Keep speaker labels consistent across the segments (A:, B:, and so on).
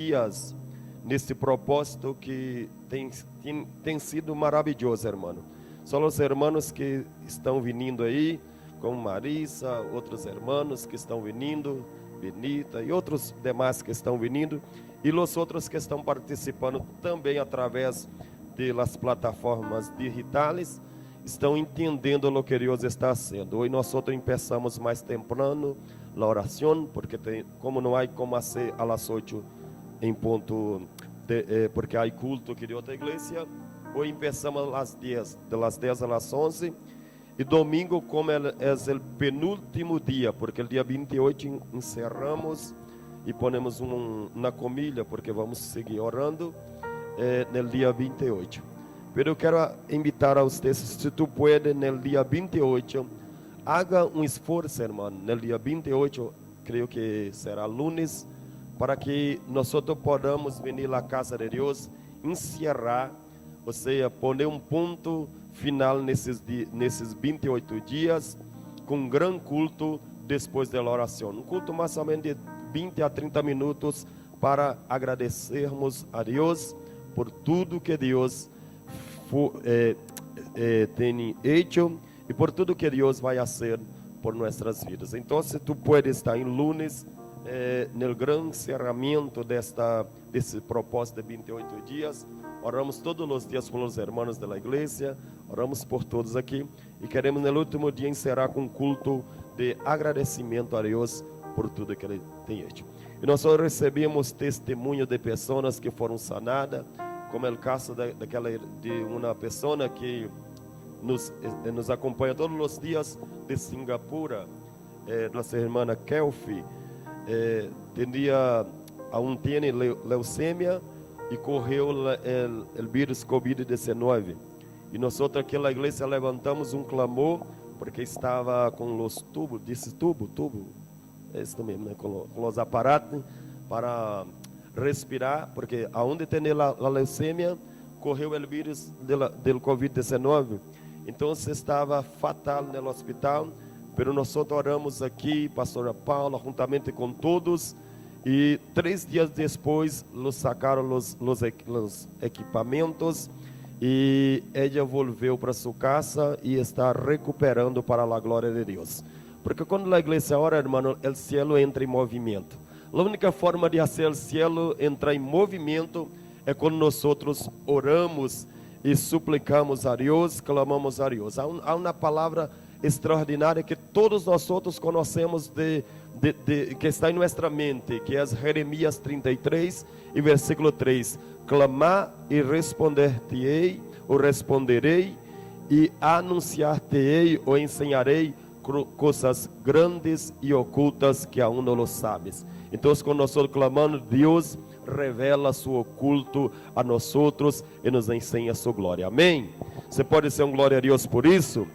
A: dias nesse propósito que tem sido maravilhoso, irmão. São os irmãos que estão vindo aí, como Marisa, outros irmãos que estão vindo, Benita e outros demais que estão vindo, e os outros que estão participando também através das plataformas digitais, estão entendendo o que Deus está fazendo. Hoje nós começamos mais temprano a oração, porque como não há como fazer às 8 em ponto, porque há culto aqui de outra igreja, hoje começamos às 10, das 10 às 11, e domingo, como é o penúltimo dia, porque o dia 28 encerramos e ponemos na comida, porque vamos seguir orando no dia 28. Mas eu quero invitar a vocês, se tu pode, no dia 28, haga um esforço, irmão, no dia 28, creio que será lunes, para que nós podamos vir à casa de Deus, encerrar, ou seja, poner um ponto final nesses 28 dias, com um grande culto depois da oração. Um culto mais ou menos de 20 a 30 minutos para agradecermos a Deus por tudo que Deus tem feito e por tudo que Deus vai fazer por nossas vidas. Então, se tu puedes estar em lunes, no grande encerramento desse propósito de 28 dias, oramos todos os dias pelos irmãos da igreja, oramos por todos aqui e queremos no último dia encerrar com um culto de agradecimento a Deus por tudo que Ele tem feito. E nós recebemos testemunho de pessoas que foram sanadas, como é o caso de uma pessoa que nos acompanha todos os dias de Singapura, nossa irmã Kelfi, tinha leucemia e correu o vírus Covid-19. E nós aqui na igreja levantamos um clamor, porque estava com os tubos, é isso mesmo, né? com os aparatos para respirar, porque aonde tem a leucemia, correu o vírus do Covid-19. Então, estava fatal no hospital, mas nós oramos aqui, pastora Paula, juntamente com todos, e 3 dias depois, nos sacaram os equipamentos, e ela voltou para sua casa e está recuperando para a glória de Deus. Porque quando a igreja ora, irmão, o cielo entra em movimento. A única forma de fazer o cielo entrar em movimento é quando nós oramos e suplicamos a Deus, clamamos a Deus. Há uma palavra extraordinária que todos nós conhecemos que está em nossa mente, que é Jeremias 33 e versículo 3. Clamar e responder-te-ei, ou responderei, e anunciar-te-ei, ou ensinarei coisas grandes e ocultas que aún não lo sabes. Então, quando nós clamamos, Deus revela seu oculto a nós e nos ensina sua glória. Amém? Você pode ser um glória a Deus por isso?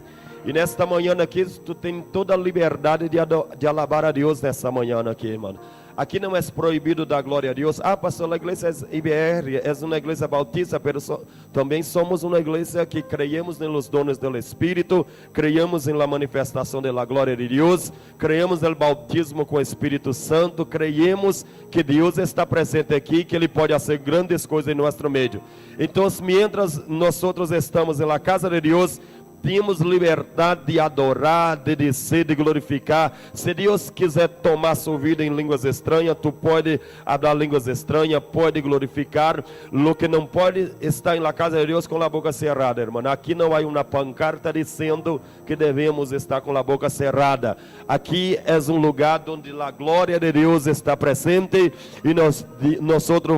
A: E nesta manhã aqui, tu tem toda a liberdade de alabar a Deus nessa manhã aqui, irmão. Aqui não é proibido dar glória a Deus. Pastor, a igreja é IBR, é uma igreja bautista, mas também somos uma igreja que creemos nos donos do Espírito, creemos na manifestação da glória de Deus, creemos no bautismo com o Espírito Santo, creemos que Deus está presente aqui, que Ele pode fazer grandes coisas em nosso meio. Então, mientras nós estamos na casa de Deus, temos liberdade de adorar, de dizer, de glorificar. Se Deus quiser tomar sua vida em línguas estranhas, tu pode falar línguas estranhas, pode glorificar. Lo que não pode estar na casa de Deus com a boca cerrada, irmão. Aqui não há uma pancarta dizendo que devemos estar com a boca cerrada. Aqui é um lugar onde a glória de Deus está presente e nós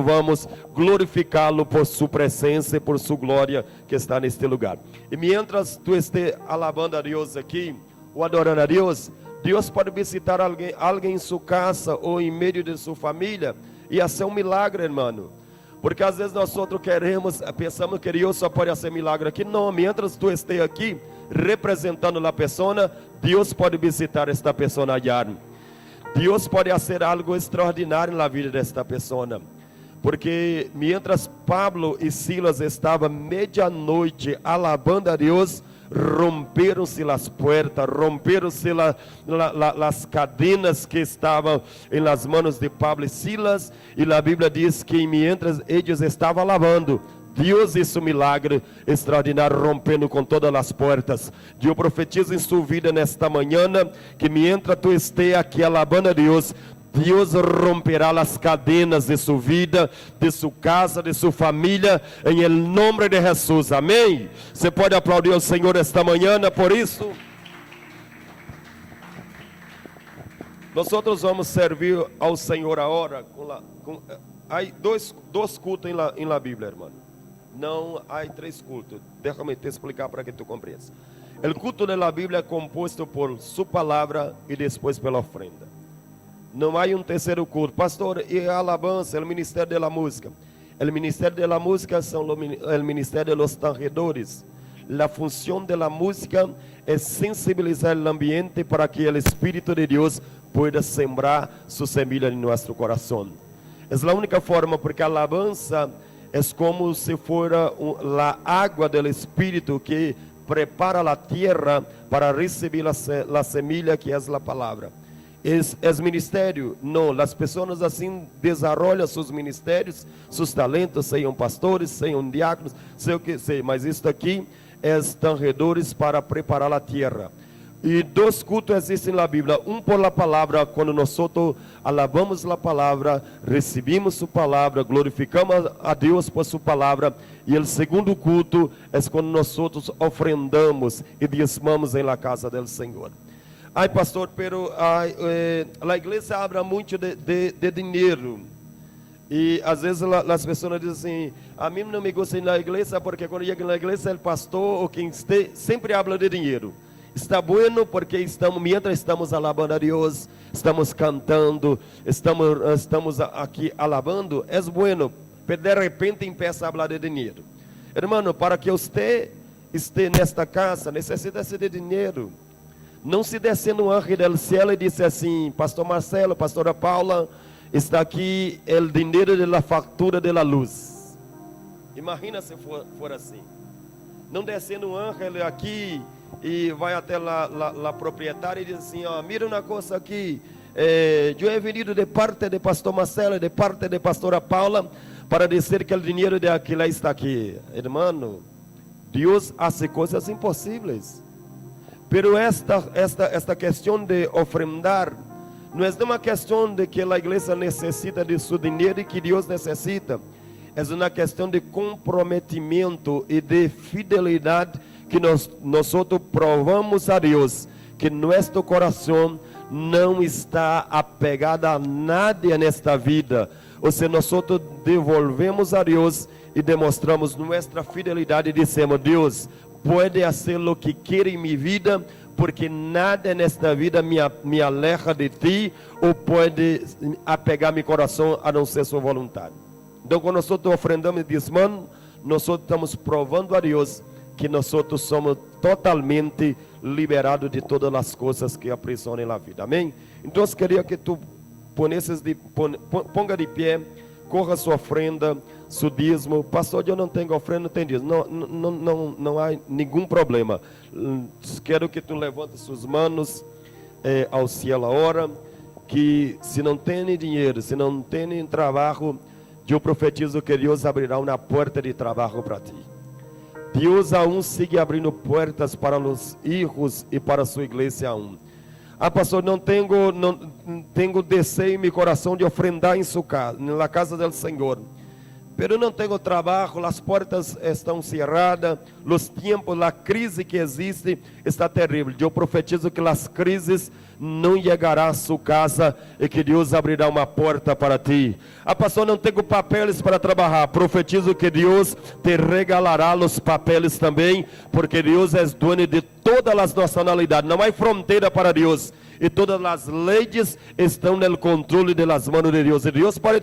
A: vamos glorificá-lo por sua presença e por sua glória que está neste lugar. E mientras tu esteja alabando a Deus aqui, ou adorando a Deus, Deus pode visitar alguém em sua casa ou em meio de sua família e fazer um milagre, irmão. Porque às vezes nós pensamos que Deus só pode fazer milagre aqui. Não, mientras tu esteja aqui representando a pessoa, Deus pode visitar esta pessoa allá. Deus pode fazer algo extraordinário na vida desta pessoa. Porque mientras Pablo e Silas estavam meia-noite alabando a Deus, romperam-se as portas, romperam-se as cadenas que estavam em las manos de Pablo e Silas, e a Bíblia diz que mientras eles estavam lavando, Deus hizo um milagre extraordinário, rompendo com todas as portas. Eu profetizo em sua vida nesta manhã, que mientras tu esteja aqui alabando a Deus, Deus romperá as cadenas de sua vida, de sua casa, de sua família, em nome de Jesus, amém? Você pode aplaudir ao Senhor esta manhã por isso? Nós vamos servir ao Senhor agora. Há dois cultos em la Bíblia, irmão. Não há 3 cultos. Déjame te explicar para que tu compreendas. O culto da Bíblia é composto por sua palavra e depois pela ofrenda. Não há um terceiro culto. Pastor, e a alabança, o ministério da música. O ministério da música são o ministério dos tangedores. A função da música é sensibilizar o ambiente para que o Espírito de Deus pueda sembrar sua semilla em nosso coração. É a única forma, porque a alabança é como se fora a água do Espírito que prepara a terra para receber a semilla que é a palavra. É ministério? Não, as pessoas assim desenvolvem seus ministérios, seus talentos, sejam pastores, sejam diáconos, sei o que sei, mas isto aqui é tangedores para preparar a terra. E 2 cultos existem na Bíblia, um por la palavra, quando nós alabamos a palavra, recebemos sua palavra, glorificamos a Deus por sua palavra, e o segundo culto é quando nós ofrendamos e diezmamos em la casa do Senhor. Ai, pastor, pero a igreja habla muito de dinheiro, e às vezes as pessoas dizem assim, a mim não me gusta ir na igreja, porque quando chega na igreja, o pastor ou quem esteja sempre habla de dinheiro. Está bueno porque mientras estamos alabando a Deus, estamos cantando, estamos aqui alabando, é bueno, pero de repente empieza a falar de dinheiro. Hermano, para que você esteja nesta casa, necessita-se de dinheiro. Não se descendo um anjo do céu e disse assim, pastor Marcelo, pastora Paula, está aqui o dinheiro da fatura da luz. Imagina se for assim. Não descendo um anjo aqui e vai até a proprietária e diz assim, ó, mira uma coisa aqui, eu he venido de parte de pastor Marcelo, de parte de pastora Paula, para dizer que o dinheiro de aquilo está aqui. Hermano, Deus hace coisas impossíveis. Pero esta questão de ofrendar não é uma questão de que a igreja necessita de seu dinheiro e que Deus necessita. É uma questão de comprometimento e de fidelidade que nós provamos a Deus que nosso coração não está apegado a nada nesta vida. Ou seja, nós devolvemos a Deus e demonstramos nossa fidelidade e dizemos, Deus, pode fazer o que quer em minha vida, porque nada nesta vida me aleja de ti, ou pode apegar meu coração a não ser sua vontade. Então, quando nós ofrendamos e dizimamos, nós estamos provando a Deus que nós somos totalmente liberados de todas as coisas que aprisionam na vida. Amém? Então, eu queria que tu ponga de pé, corra sua ofrenda, seu dízimo. Pastor, eu não tenho ofrenda, não tenho dízimo. Não há nenhum problema. Quero que tu levante suas mãos ao céu agora, que se não tem dinheiro, se não tem trabalho, eu profetizo que Deus abrirá uma porta de trabalho para ti. Deus aún sigue abrindo portas para os filhos e para a sua igreja aún. Ah, pastor, não tenho desejo em meu coração de ofrendar em sua casa, na casa do Senhor. Pero não tenho trabalho, as portas estão cerradas, os tempos, a crise que existe está terrível. Eu profetizo que as crises não chegarão à sua casa e que Deus abrirá uma porta para ti. Ah, pastor, não tenho papéis para trabalhar. Profetizo que Deus te regalará os papéis também, porque Deus é dono de todas as nacionalidades. Não há fronteira para Deus. E todas as leis estão no controle das mãos de Deus. E Deus pode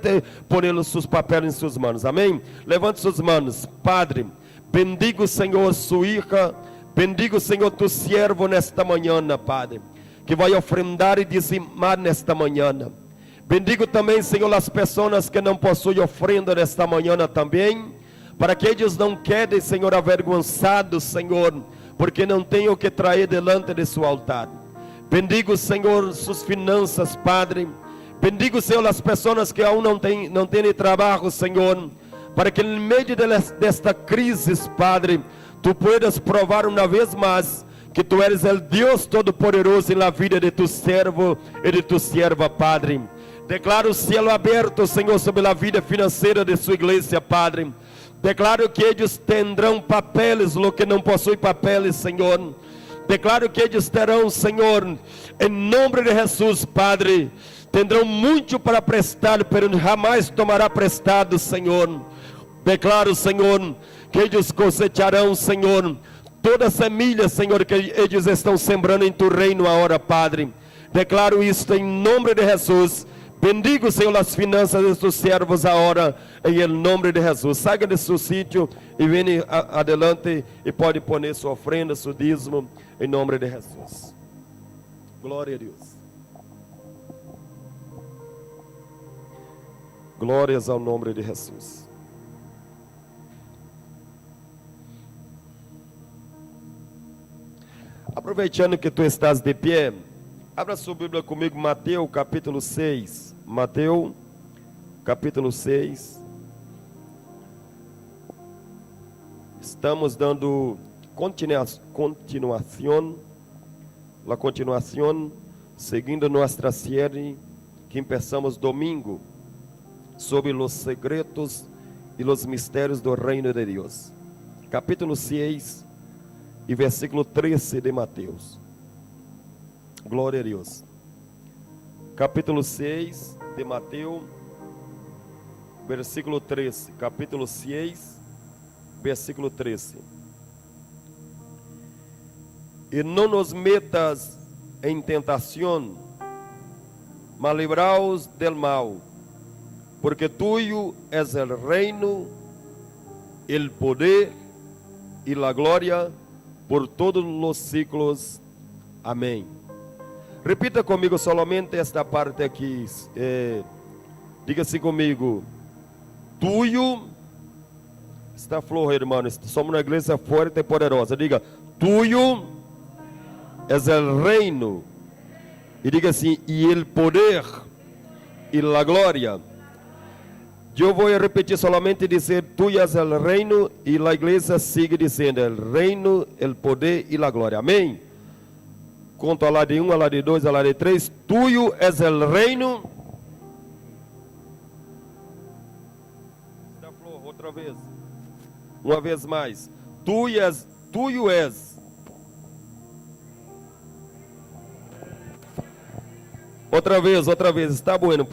A: poner os seus papéis em suas mãos. Amém? Levante suas mãos. Padre, bendigo, Senhor, sua hija. Bendigo, Senhor, tu servo nesta manhã, Padre, que vai ofrendar e dizimar nesta manhã. Bendigo também, Senhor, as pessoas que não possuem ofrenda nesta manhã também, para que eles não quedem, Senhor, avergonçados, Senhor, porque não tem o que trazer delante de seu altar. Bendigo, Senhor, suas finanças, Padre. Bendigo, Senhor, as pessoas que aún não têm trabalho, Senhor, para que em meio desta crise, Padre, tu puedas provar uma vez mais que tu eres o Deus Todo-Poderoso na vida de tu servo e de tu serva, Padre. Declaro o cielo aberto, Senhor, sobre a vida financeira de sua igreja, Padre. Declaro que eles terão papeles, lo que não possui papeles, Senhor. Declaro que eles terão, Senhor, em nome de Jesus, Padre, terão muito para prestar, mas jamais tomará prestado, Senhor. Declaro, Senhor, que eles cosecharão, Senhor, toda a semilha, Senhor, que eles estão sembrando em tu reino agora, Padre. Declaro isto em nome de Jesus. Bendigo, Senhor, as finanças de seus servos agora, em nome de Jesus. Saia de seu sítio e venha adelante e pode pôr sua ofrenda, seu dízimo, em nome de Jesus. Glória a Deus. Glórias ao nome de Jesus. Aproveitando que tu estás de pé, abra sua Bíblia comigo, Mateus capítulo 6. Mateus capítulo 6. Estamos dando continuação, seguindo nossa série que começamos domingo, sobre os segredos e os mistérios do reino de Deus. Capítulo 6 e versículo 13 de Mateus. Glória a Deus. Capítulo 6 de Mateus, versículo 13. Capítulo 6, versículo 13. E não nos metas em tentação, mas livra-os del mal, porque tuyo es el reino, el poder y la gloria por todos los siglos. Amém. Repita comigo solamente esta parte aqui. Diga assim comigo: tuyo. Está flojo, irmão. Somos uma igreja forte e poderosa. Diga: tuyo es el reino. E diga assim: e el poder e la gloria. Eu vou repetir solamente dizer: tuyo es el reino, e a igreja sigue dizendo: el reino, el poder e la gloria. Amém. Conto a lá de 1, a lá de 2, a lá de 3. Tuyo es el reino. Está flojo, outra vez. Uma vez mais. Tuyo es. Outra vez. Está bueno.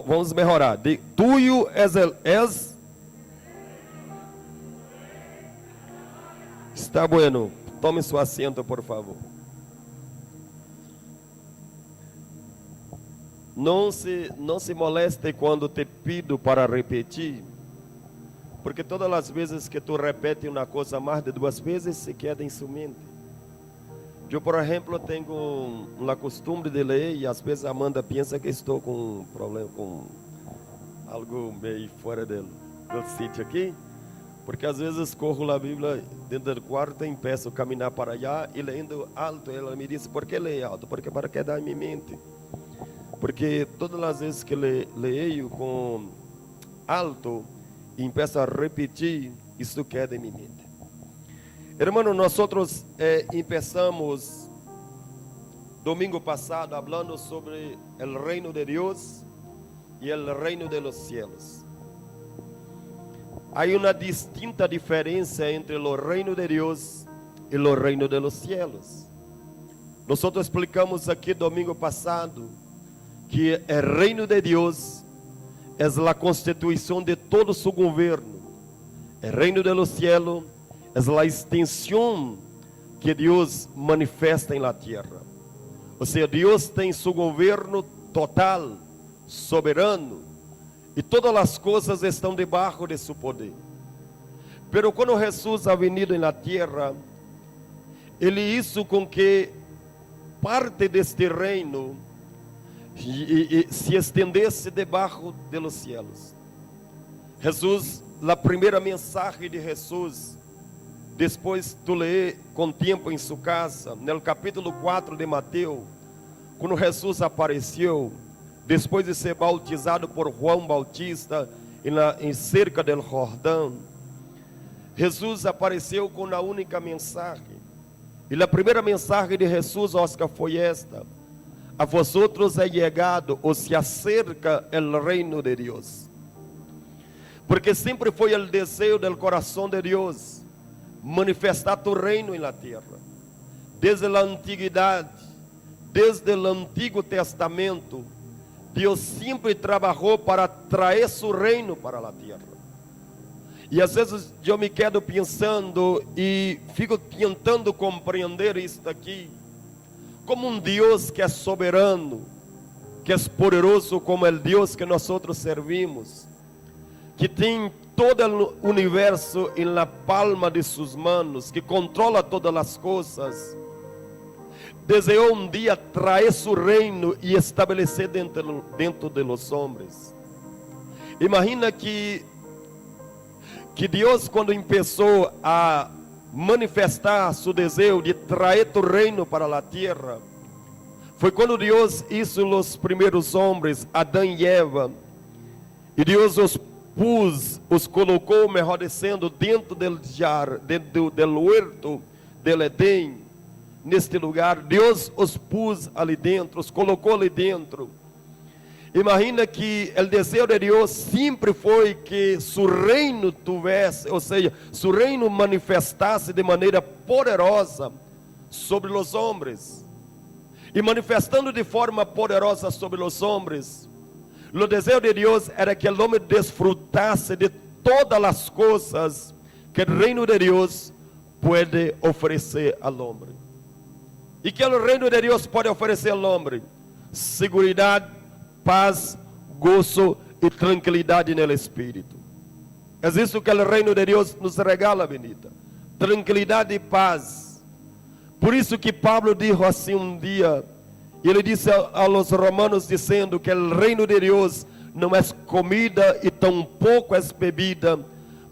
A: Vamos melhorar. Tuyo es el es. Está bueno. Tome seu assento, por favor. Não se moleste quando te pido para repetir, porque todas as vezes que tu repete uma coisa mais de 2 vezes, se queda em sua mente. Eu, por exemplo, tenho uma costume de ler e às vezes a Amanda pensa que estou com um problema, com algo meio fora do sítio aqui, porque às vezes corro a Bíblia dentro do quarto e peço a caminhar para allá e lendo alto. Ela me disse: por que ler alto? Porque para quedar em minha mente. Porque todas as vezes que leio com alto e começo a repetir, isso queda em minha mente. Hermano, nós começamos domingo passado falando sobre o reino de Deus e o reino de los cielos. Há uma distinta diferença entre o reino de Deus e o reino de los cielos. Nós explicamos aqui domingo passado que o reino de Deus é a constituição de todo su governo. O reino de los cielos é a extensão que Deus manifesta em la tierra. Ou seja, Deus tem su governo total, soberano, e todas as coisas estão debaixo de su poder. Pero quando Jesus ha venido em la tierra, ele hizo com que parte deste reino se estendesse debaixo de los cielos. Jesus, a primeira mensagem de Jesus Depois tu lê com tempo em sua casa, no capítulo 4 de Mateus, quando Jesus apareceu, depois de ser bautizado por João Bautista em cerca del Jordão, Jesus apareceu com a única mensagem. E a primeira mensagem de Jesus, Oscar, foi esta: a vosotros é chegado ou se acerca el reino de Deus. Porque sempre foi o desejo do coração de Deus manifestar tu reino na terra. Desde a antiguidade, desde o Antigo Testamento, Deus sempre trabalhou para trazer seu reino para a terra. E às vezes eu me quedo pensando e fico tentando compreender isto aqui, como um Deus que é soberano, que é poderoso como o Deus que nós servimos, que tem todo o universo na palma de suas mãos, que controla todas as coisas, desejou um dia trazer seu reino e estabelecer dentro de los homens. Imagina que Deus, quando começou a manifestar seu desejo de trazer o reino para a terra, foi quando Deus hizo os primeiros homens, Adão e Eva, e Deus os colocou, melhor dizendo, dentro do huerto del Edém. Neste lugar, Deus os pôs ali dentro, os colocou ali dentro. Imagina que o desejo de Deus sempre foi que seu reino tivesse, ou seja, seu reino manifestasse de maneira poderosa sobre os homens. E manifestando de forma poderosa sobre os homens, o desejo de Deus era que o homem desfrutasse de todas as coisas que o reino de Deus pode oferecer ao homem. E que o reino de Deus pode oferecer ao homem? Seguridade, paz, gozo e tranquilidade no espírito. É isso que o reino de Deus nos regala, bendita. Tranquilidade e paz. Por isso que Pablo disse assim um dia, ele disse aos romanos, dizendo que o reino de Deus não é comida e tampouco é bebida,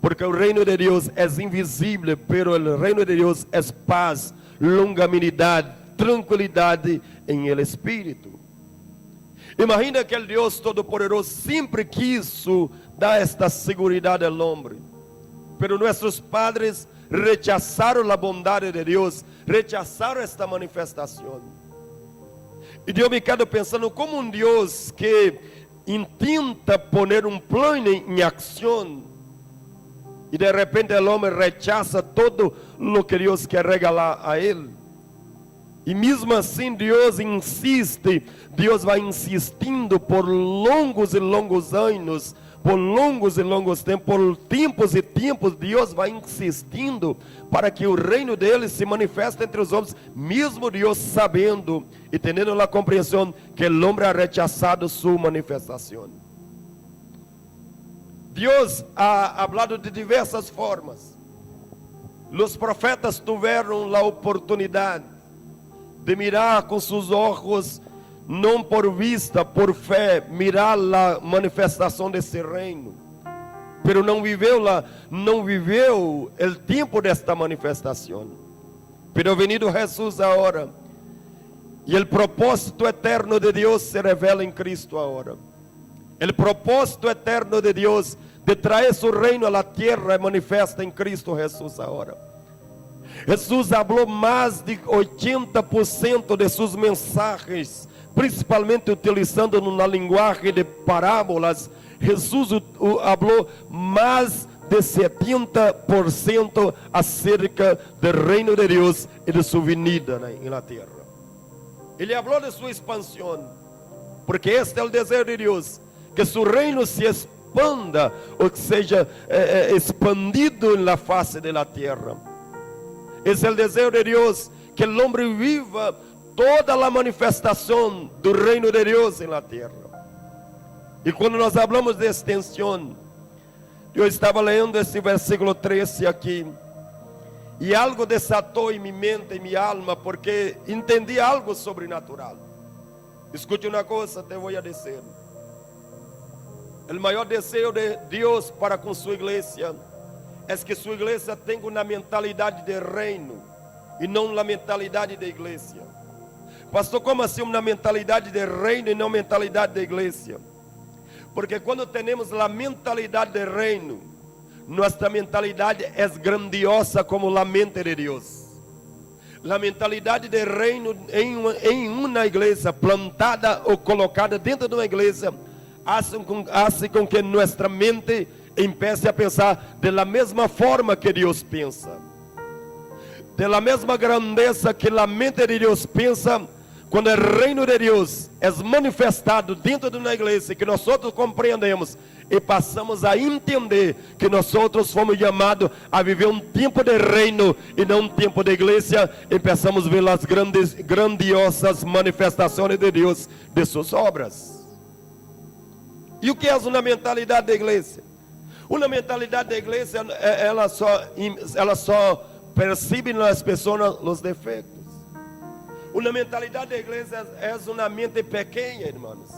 A: porque o reino de Deus é invisível, pero o reino de Deus é paz, longanimidade, tranquilidade em el espírito. Imagina que o Deus Todo-Poderoso sempre quis dar esta seguridade ao homem, pero nossos padres rechazaram a bondade de Deus, rechazaram esta manifestação. E eu me quedo pensando como um Deus que intenta poner um plano em ação, e de repente o homem rechaza todo o que Deus quer regalar a ele. E mesmo assim Deus insiste, Deus vai insistindo por longos e longos anos, por longos e longos tempos, por tempos e tempos, Deus vai insistindo para que o reino dele se manifeste entre os homens, mesmo Deus sabendo e tendo a compreensão que o homem ha rechazado sua manifestação. Deus ha hablado de diversas formas. Os profetas tiveram a oportunidade de mirar com seus olhos, não por vista, por fé, mirar a manifestação desse reino, pero não viveu o tempo desta manifestação. Pero venido Jesus agora, e o propósito eterno de Deus se revela em Cristo agora. O propósito eterno de Deus de trazer seu reino à terra é manifesta em Cristo Jesus agora. Jesus falou mais de 80% de suas mensagens, principalmente utilizando na linguagem de parábolas. Jesus falou mais de 70% acerca do reino de Deus e de sua vinda na terra. Ele falou de sua expansão, porque este é o desejo de Deus, que seu reino se expanda, ou que seja expandido na face da terra. Esse é o desejo de Deus, que o homem viva toda a manifestação do reino de Deus na terra. E quando nós falamos de extensão, eu estava lendo esse versículo 13 aqui, e algo desatou em minha mente, em minha alma, porque entendi algo sobrenatural. Escute uma coisa, te vou dizer. O maior desejo de Deus para com sua igreja é que sua igreja tenha uma mentalidade de reino e não uma mentalidade de igreja. Pastor, como assim uma mentalidade de reino e não mentalidade de igreja? Porque quando temos a mentalidade de reino, nossa mentalidade é grandiosa como a mente de Deus. A mentalidade de reino em uma igreja plantada ou colocada dentro de uma igreja hace com que nossa mente empiece a pensar da mesma forma que Deus pensa, da mesma grandeza que a mente de Deus pensa. Quando o reino de Deus é manifestado dentro de uma igreja, que nós outros compreendemos e passamos a entender que nós outros fomos chamados a viver um tempo de reino e não um tempo de igreja, e pensamos a ver as grandiosas manifestações de Deus de suas obras. E o que é uma mentalidade da igreja? Uma mentalidade da igreja, ela só percebe nas pessoas os defeitos. Uma mentalidade da igreja é uma mente pequena, irmãos.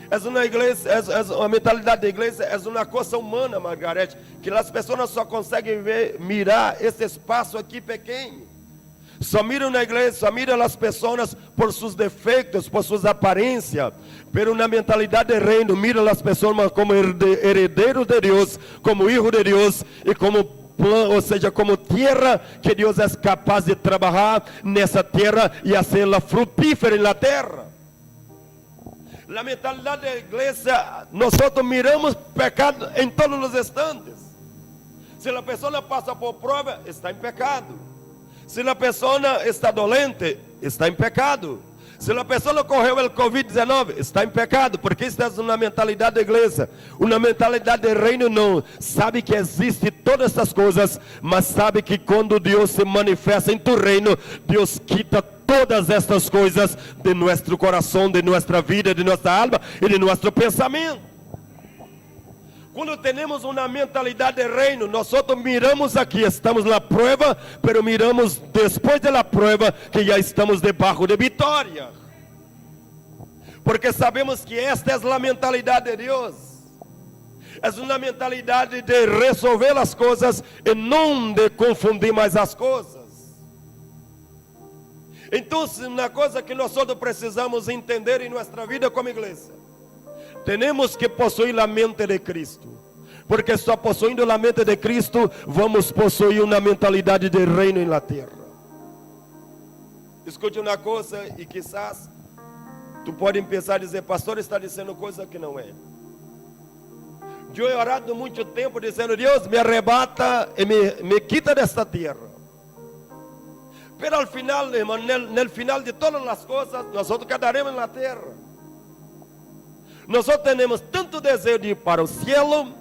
A: A mentalidade da igreja é uma coisa humana, Margarete, que as pessoas só conseguem mirar esse espaço aqui pequeno. Só miram na igreja, só miram as pessoas por seus defeitos, por suas aparências. Pero na mentalidade de reino, mira as pessoas como herdeiros de Deus, como filhos de Deus e como ou seja, como terra que Deus é capaz de trabalhar nessa terra e fazê-la frutífera na terra. A mentalidade da igreja, nós miramos pecado em todos os instantes. Se a pessoa passa por prova, está em pecado. Se a pessoa está doente, está em pecado. Se a pessoa correu o Covid-19, está em pecado, porque isso é uma mentalidade da igreja. Uma mentalidade de reino não. Sabe que existe todas essas coisas, mas sabe que quando Deus se manifesta em tu reino, Deus quita todas estas coisas de nosso coração, de nossa vida, de nossa alma e de nosso pensamento. Quando temos uma mentalidade de reino, nós miramos aqui, estamos na prova, pero miramos depois da prova que já estamos debaixo de vitória. Porque sabemos que esta é a mentalidade de Deus. É uma mentalidade de resolver as coisas e não de confundir mais as coisas. Então, uma coisa que nós precisamos entender em nossa vida como igreja, temos que possuir a mente de Cristo, porque só possuindo a mente de Cristo, vamos possuir uma mentalidade de reino na terra. Escute uma coisa e quizás tu pode pensar e dizer, pastor está dizendo coisa que não é. Eu he orado muito tempo dizendo, Deus me arrebata e me quita desta terra. Pero al final, irmão, no final de todas as coisas, nós quedaremos na terra. Nós temos tanto desejo de ir para o cielo,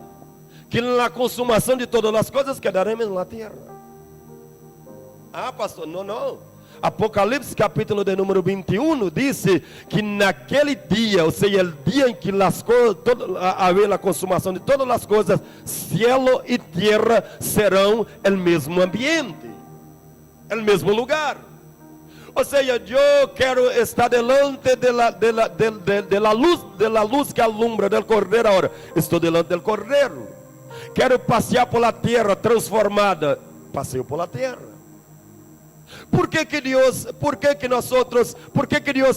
A: que na consumação de todas as coisas quedaremos na terra. Ah, pastor, não. Apocalipse capítulo de número 21 disse que naquele dia, ou seja, o dia em que haver a consumação de todas as coisas, cielo e terra serão o mesmo ambiente, o mesmo lugar. Ou seja, eu quero estar delante de la luz que alumbra del Cordeiro agora. Estou delante del Cordeiro. Quero passear por la terra transformada. Passeio por la terra. Por que Deus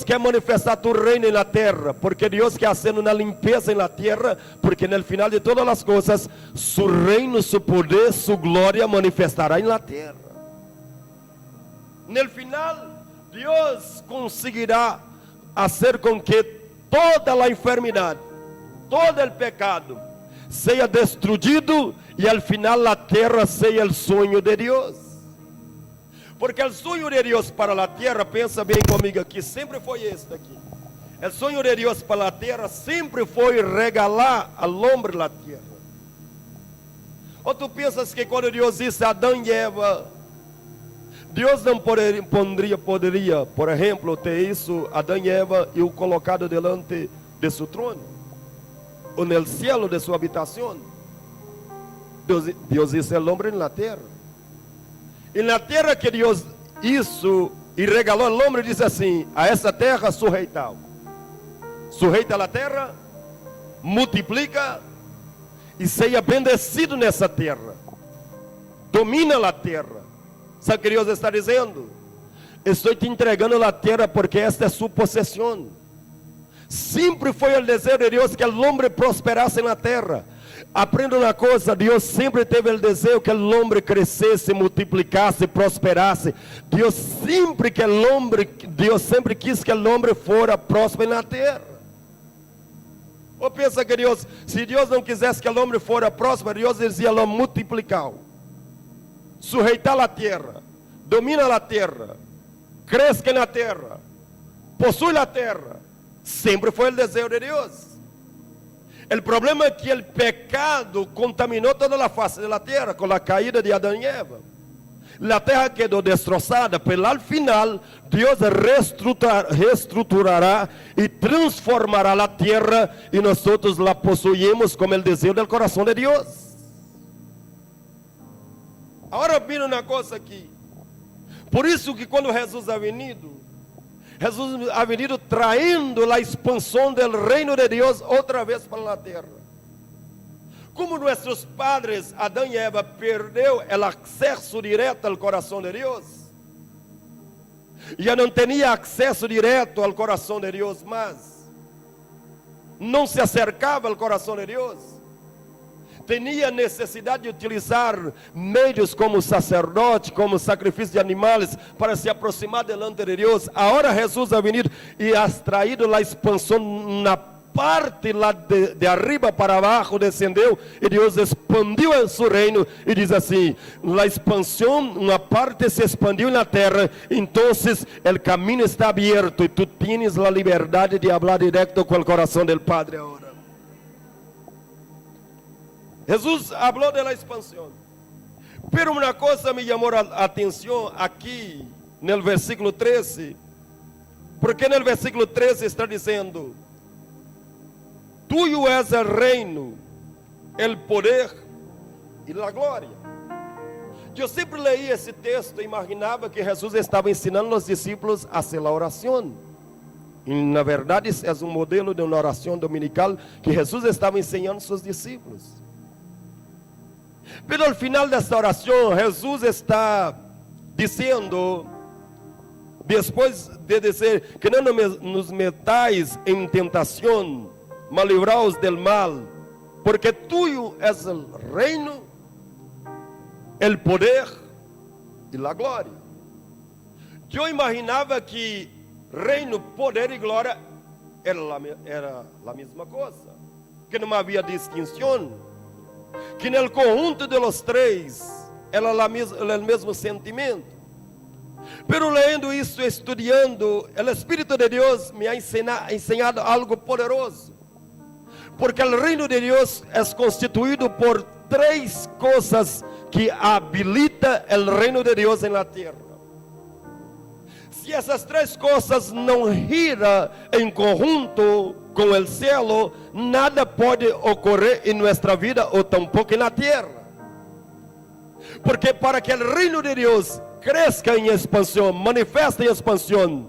A: quer manifestar tu reino na terra? Porque Deus quer fazer uma limpeza na terra, porque no final de todas as coisas, su reino, su poder, su glória manifestará na terra. No final, Deus conseguirá fazer com que toda a enfermidade, todo o pecado seja destruído e al final a terra seja o sonho de Deus. Porque o sonho de Deus para a terra, pensa bem comigo aqui, sempre foi este aqui. O sonho de Deus para a terra sempre foi regalar ao homem a terra. Ou tu pensas que quando Deus disse a Adão e Eva, Deus não poderia, por exemplo, ter isso, Adão e Eva, e o colocado delante de seu trono, ou no cielo de sua habitação? Deus disse ao homem na terra. E na terra que Deus isso e regalou ao homem, disse assim: a essa terra sujeita a terra, multiplica e seja bendecido nessa terra. domina a terra. Sabe o que Deus está dizendo? Estou te entregando a terra porque esta é sua possessão. Sempre foi o desejo de Deus que o homem prosperasse na terra. Aprenda uma coisa, Deus sempre teve o desejo que o homem crescesse, multiplicasse, prosperasse. Deus sempre quis que o homem fora próspero na terra. Ou pensa que Deus, se Deus não quisesse que o homem fora próspero, Deus dizia lo multiplicar, sujeitar a terra, domina a terra, cresce na terra, possui a terra. Sempre foi o desejo de Deus. O problema é que o pecado contaminou toda a face da terra com a caída de Adão e Eva. A terra quedou destroçada, mas ao final Deus reestruturará e transformará a terra e nós la possuímos como o desejo do coração de Deus. Agora mira uma coisa aqui. Por isso que quando Jesus ha venido traindo a expansão do reino de Deus outra vez para a terra. Como nossos padres, Adão e Eva, perdeu o acesso direto ao coração de Deus, já não tinha acesso direto ao coração de Deus mais, não se acercava ao coração de Deus, tinha necessidade de utilizar meios como sacerdote, como sacrifício de animais, para se aproximar delante de Deus. Agora Jesus ha venido e ha traído a expansão na parte lá de arriba para abaixo, descendeu e Deus expandiu o seu reino e diz assim, a expansão, uma parte se expandiu na terra, então o caminho está aberto e tu tens a liberdade de falar direto com o coração do Padre agora. Jesus falou da expansão, pero uma coisa me chamou a atenção aqui no versículo 13, porque no versículo 13 está dizendo, tuyo es el reino, el poder e a glória. Eu sempre leí esse texto e imaginava que Jesus estava ensinando os discípulos a fazer a oração. E na verdade é um modelo de uma oração dominical que Jesus estava ensinando a seus discípulos. Mas ao final desta oração, Jesus está dizendo, depois de dizer que não nos metais em tentação, mas livraos del mal, porque tuyo es el reino, el poder e a glória. Eu imaginava que reino, poder e glória era a mesma coisa, que não havia distinção, que no conjunto de los três era o mesmo sentimento. Pero lendo isso, estudando, o Espírito de Deus me ha ensinado algo poderoso. Porque o reino de Deus é constituído por três coisas que habilita o reino de Deus na terra. Se essas três coisas não giram em conjunto com o céu, nada pode ocorrer em nossa vida ou tampouco na terra. Porque para que o reino de Deus cresça em expansão, manifeste em expansão,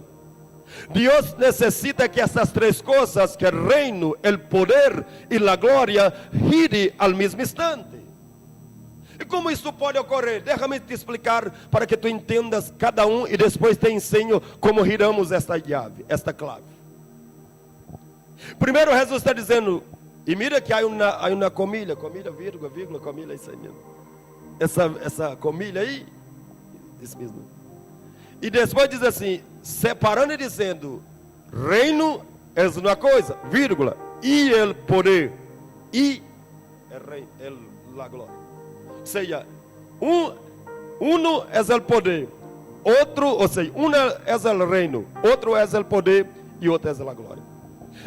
A: Deus necessita que essas três coisas, que o reino, o poder e a glória, gire ao mesmo instante. E como isso pode ocorrer? Deixa-me te explicar para que tu entendas cada um e depois te ensino como giramos esta chave, esta clave. Primeiro Jesus está dizendo, e mira que há uma comilha, vírgula, comilha, isso aí mesmo. Essa comilha aí, isso mesmo. E depois diz assim, separando e dizendo, reino é uma coisa, vírgula, e o poder, e o reino, a glória. Ou seja, uno é o poder, outro, ou seja, uno é o reino, outro é o poder e outro é a glória.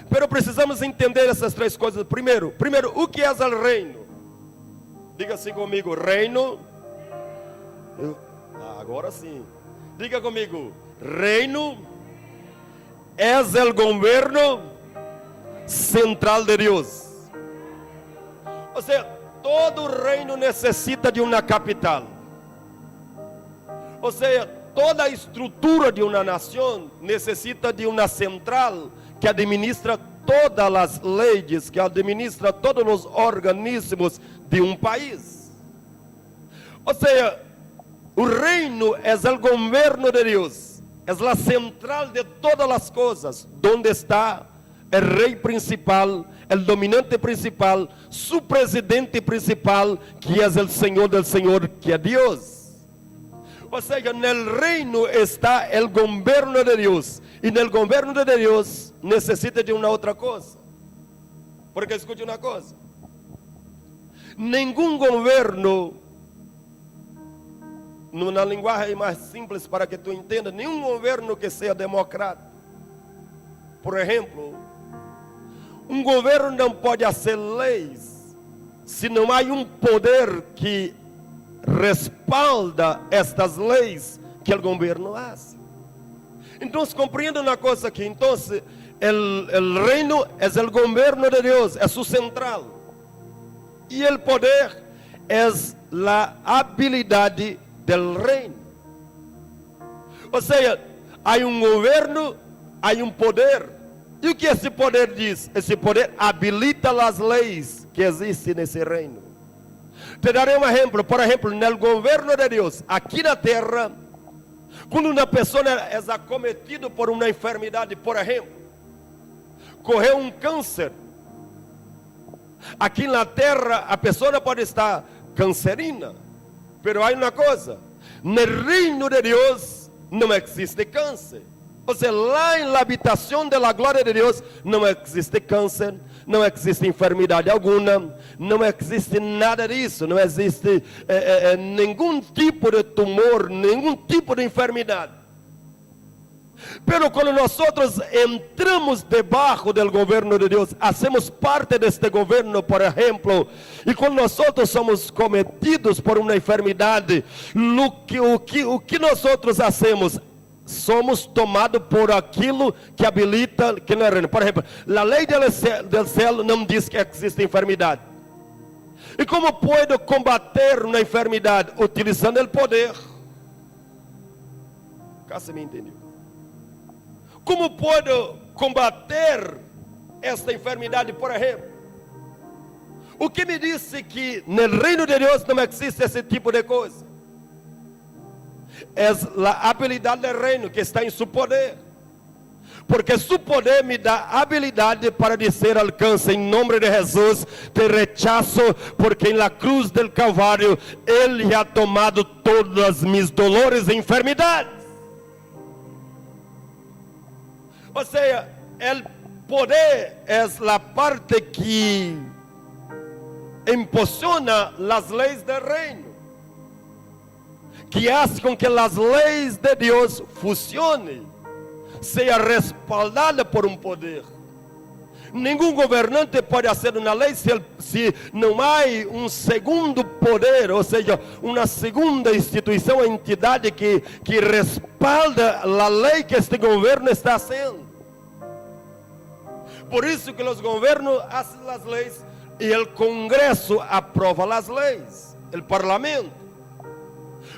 A: Pero precisamos entender essas três coisas. Primeiro, o que é o reino? Diga assim comigo, reino. Agora sim. Diga comigo, reino é o governo central de Deus. Ou seja, todo reino necessita de uma capital. Ou seja, toda a estrutura de uma nação necessita de uma central que administra todas as leis, que administra todos os organismos de um país. Ou seja, o reino é o governo de Deus, é a central de todas as coisas, onde está o rei principal, o dominante principal, su presidente principal, que é o Senhor del Senhor, que é Deus. Ou seja, no reino está o governo de Deus, e no governo de Deus necessita de uma outra coisa. Porque escute uma coisa: nenhum governo, numa linguagem mais simples para que tu entenda, nenhum governo que seja democrático. Por exemplo, um governo não pode fazer leis se não há um poder que respalda estas leis que o governo faz. Então, compreenda uma coisa aqui. Então, o reino é o governo de Deus, é su central. E o poder é a habilidade del reino. Ou seja, há um governo, há um poder. E o que esse poder diz? Esse poder habilita as leis que existem nesse reino. Te darei um exemplo. Por exemplo, no governo de Deus, aqui na terra, quando uma pessoa é acometida por uma enfermidade, por exemplo, correu um câncer, aqui na terra a pessoa pode estar cancerina, mas há uma coisa: no reino de Deus não existe câncer. Ou seja, lá na habitação da glória de Deus não existe câncer, não existe enfermidade alguma, não existe nada disso, não existe nenhum tipo de tumor, nenhum tipo de enfermidade. Pero quando nós entramos debaixo do governo de Deus, hacemos parte deste governo, por exemplo, e quando nós somos cometidos por uma enfermidade, o que nós hacemos? Somos tomados por aquilo que habilita, que não é reino. Por exemplo, a lei do céu não diz que existe enfermidade. E como posso combater uma enfermidade? Utilizando o poder. Você me entendeu? Como posso combater esta enfermidade, por exemplo? O que me disse que no reino de Deus não existe esse tipo de coisa? É a habilidade do reino que está em seu poder. Porque seu poder me dá habilidade para dizer ao câncer: em nome de Jesus, te rechazo, porque na cruz del Calvário Ele já tomado todos os meus dolores e enfermidades. Ou seja, o poder é a parte que impulsiona as leis do reino, que faz com que as leis de Deus funcionem, seja respaldada por um poder. Nenhum governante pode fazer uma lei se não há um segundo poder, ou seja, uma segunda instituição ou entidade que respalda a lei que este governo está fazendo. Por isso que os governos fazem as leis e o Congresso aprova as leis, o Parlamento.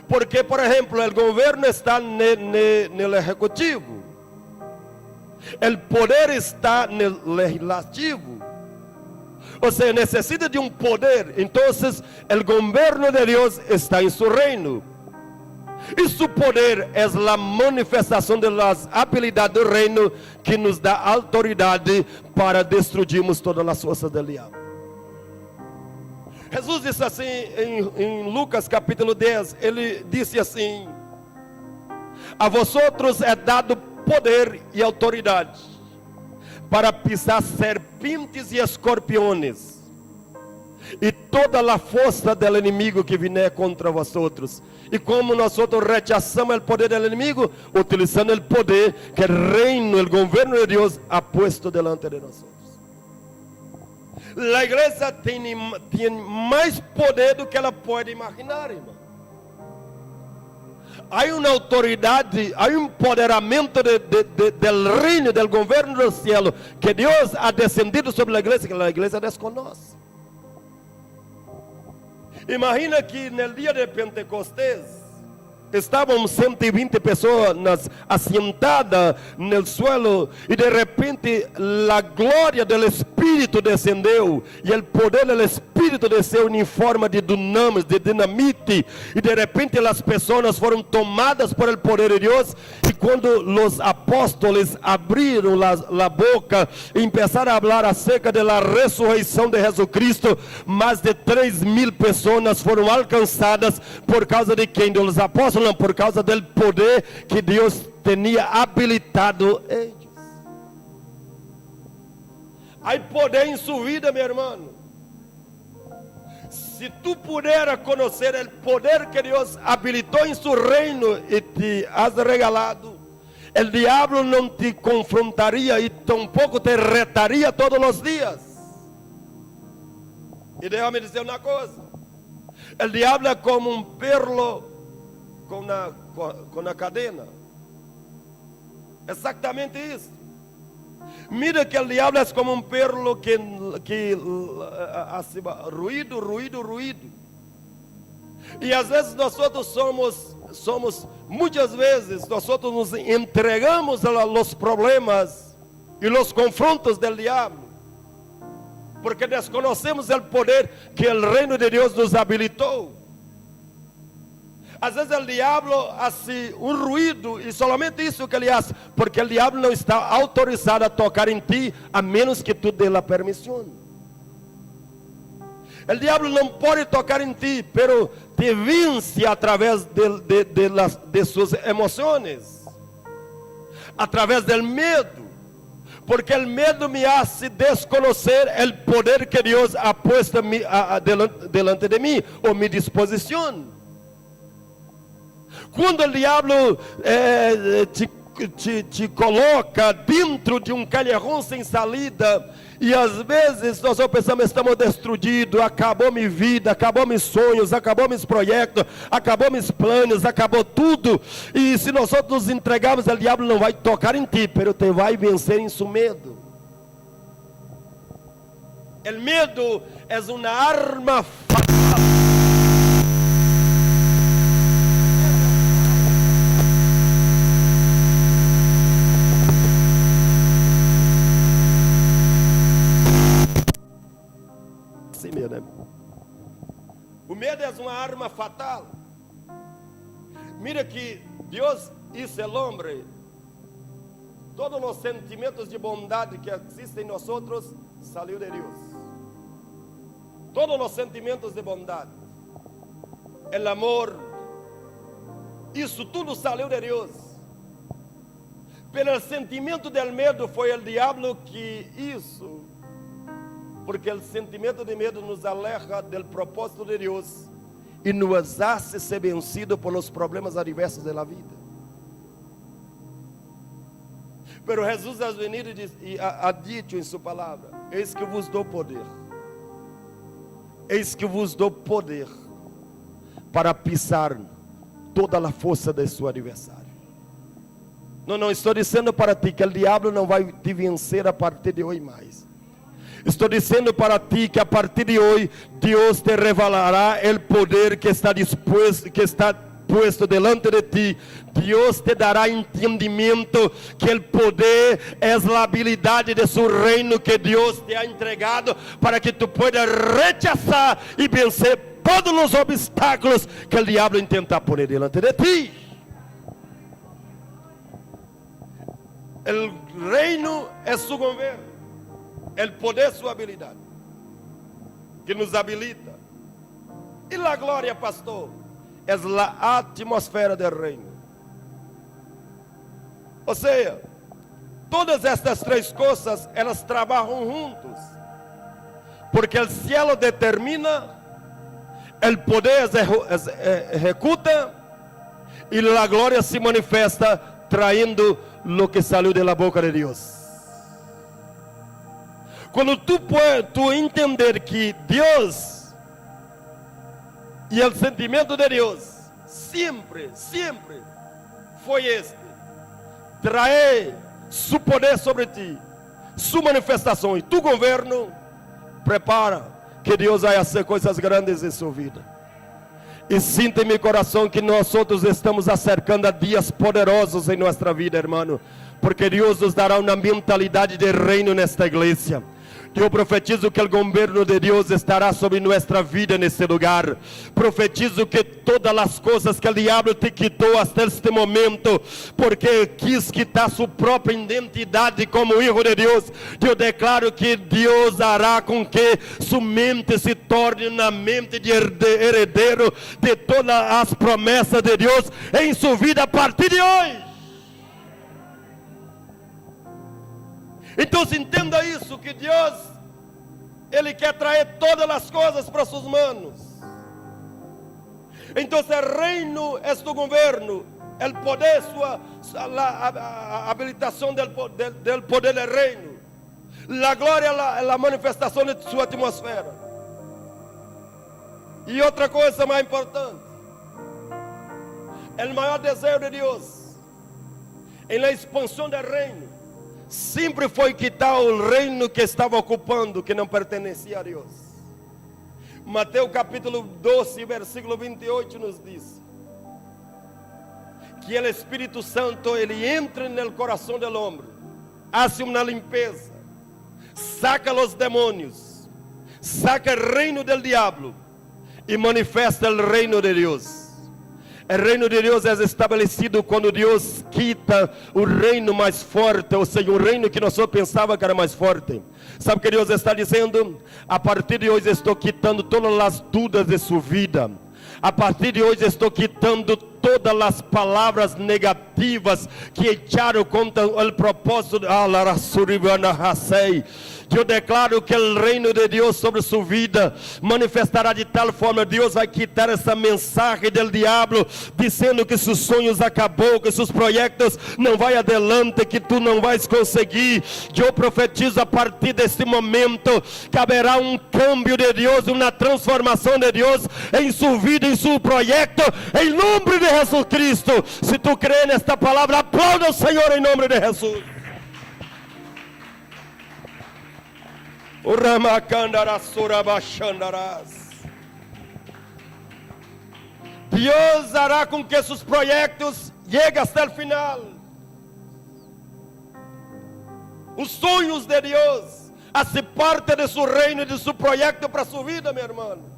A: Porque, por exemplo, o governo está no executivo, o poder está no legislativo. Ou seja, necessita de um poder. Então, o governo de Deus está em seu reino. E seu poder é a manifestação das habilidades do reino que nos dá autoridade para destruirmos todas as forças do diabo. Jesus disse assim em Lucas capítulo 10, ele disse assim: a vosotros é dado poder e autoridade para pisar serpentes e escorpiões e toda a força do inimigo que vier contra vosotros. E como nós rechazamos o poder do inimigo, utilizando o poder que o reino, o governo de Deus ha puesto delante de nós. A igreja tem mais poder do que ela pode imaginar, irmão. Há uma autoridade, há um empoderamento do reino, do governo do céu, que Deus ha descendido sobre a igreja, que a igreja desconoce. Imagina que no dia de Pentecostés estavam 120 pessoas assentadas no suelo e de repente a glória do Espírito Espírito descendeu, e o poder do Espírito desceu em forma de dunamis, de dinamite, e de repente as pessoas foram tomadas por el poder de Deus, e quando os apóstolos abriram a boca e começaram a falar acerca da ressurreição de Jesus Cristo, mais de 3.000 pessoas foram alcançadas. Por causa de quem? Dos apóstolos? Não, por causa do poder que Deus tinha habilitado eles. Há poder em sua vida, meu irmão. Se tu puder conhecer o poder que Deus habilitou em seu reino e te has regalado, o diabo não te confrontaria e tampouco te retaria todos os dias. E deixa-me dizer uma coisa: o diabo é como um perro com a cadena. Exatamente isso. Mira que o diabo é como um perro que hace ruído. E às vezes nós somos muitas vezes nós nos entregamos a los problemas e los confrontos del diabo, porque desconhecemos o poder que o reino de Deus nos habilitou. Às vezes o diabo faz ruído, e somente isso que ele faz, porque o diabo não está autorizado a tocar em ti, a menos que tu dê a permissão. O diabo não pode tocar em ti, pero te vence através de suas emoções, através do medo, porque o medo me hace desconhecer o poder que Deus ha puesto delante de mim, ou minha disposição. Quando o diabo te coloca dentro de um calhejão sem salida, e às vezes nós pensamos, estamos destruídos, acabou minha vida, acabou meus sonhos, acabou meus projetos, acabou meus planos, acabou tudo. E se nós nos entregarmos, o diabo não vai tocar em ti, pero te vai vencer em seu medo. O medo é uma arma fatal. O medo é uma arma fatal. Mira que Deus hizo el hombre. Todos os sentimentos de bondade que existem em nós saiu de Deus. Todos os sentimentos de bondade, o amor, isso tudo saiu de Deus. Pelo sentimento del medo foi o diabo que hizo. Porque o sentimento de medo nos aleja do propósito de Deus e nos hace ser vencido por los problemas adversos da vida. Pero Jesus ha venido e ha dito em sua palavra: eis que vos dou poder, eis que vos dou poder para pisar toda a força de seu adversário. Não estou dizendo para ti que o diabo não vai te vencer a partir de hoje mais. Estou dizendo para ti que a partir de hoje Deus te revelará o poder que está disposto, que está puesto delante de ti. Deus te dará entendimento que o poder é a habilidade de seu reino que Deus te ha entregado para que tu puedas rechazar e vencer todos os obstáculos que o diabo intenta poner delante de ti. O reino é seu governo. O poder, sua habilidade, que nos habilita. E a glória, pastor, é a atmosfera do reino. Ou seja, todas estas três coisas, elas trabalham juntos. Porque o cielo determina, o poder executa, e a glória se manifesta, traindo lo que saiu da boca de Deus. Quando tu entender que Deus e o sentimento de Deus sempre foi este: trazer seu poder sobre ti, sua manifestação e tu governo, prepara que Deus vai fazer coisas grandes em sua vida. E sinta em meu coração que nós outros estamos acercando a dias poderosos em nossa vida, irmão, porque Deus nos dará uma mentalidade de reino nesta igreja. Eu profetizo que o governo de Deus estará sobre nossa vida nesse lugar. Profetizo que todas as coisas que o diabo te quitou até este momento, porque quis quitar sua própria identidade como filho de Deus, eu declaro que Deus hará com que sua mente se torne na mente de herdeiro de todas as promessas de Deus em sua vida a partir de hoje. Então entenda isso, que Deus, Ele quer trazer todas as coisas para suas mãos. Então o reino é do governo, o poder, a habilitação do poder do reino, a glória, a manifestação de sua atmosfera. E outra coisa mais importante, o maior desejo de Deus, em la expansão do reino, sempre foi quitar o reino que estava ocupando, que não pertencia a Deus. Mateus capítulo 12, versículo 28 nos diz que o Espírito Santo, ele entra no coração do homem, hace uma limpeza, saca os demônios, saca o reino do diabo e manifesta o reino de Deus. O reino de Deus é estabelecido quando Deus quita o reino mais forte, ou seja, o reino que nós pensávamos que era mais forte. Sabe o que Deus está dizendo? A partir de hoje estou quitando todas as dúvidas de sua vida. A partir de hoje estou quitando todas as palavras negativas que echaram contra o propósito. Eu declaro que o reino de Deus sobre sua vida manifestará de tal forma. Deus vai quitar essa mensagem do diabo dizendo que seus sonhos acabou, que seus projetos não vai adelante, que tu não vais conseguir. Eu profetizo a partir deste momento que haverá um câmbio de Deus, uma transformação de Deus em sua vida, em seu projeto, em nome de Jesus Cristo. Se tu crê nesta palavra, aplauda o Senhor em nome de Jesus. Deus hará com que seus projetos cheguem até o final. Os sonhos de Deus fazem parte de seu reino e de seu projeto para sua vida, meu irmão.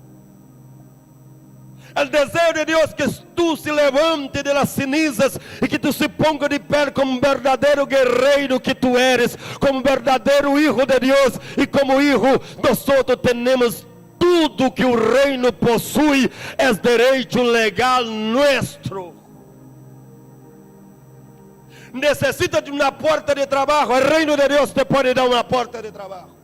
A: O desejo de Deus que tu se levante de las cenizas e que tu se ponga de pé como verdadeiro guerreiro que tu eres, como verdadeiro hijo de Deus, e como hijo nós temos tudo que o reino possui, é direito legal nosso. Necessita de uma porta de trabalho, o reino de Deus te pode dar uma porta de trabalho.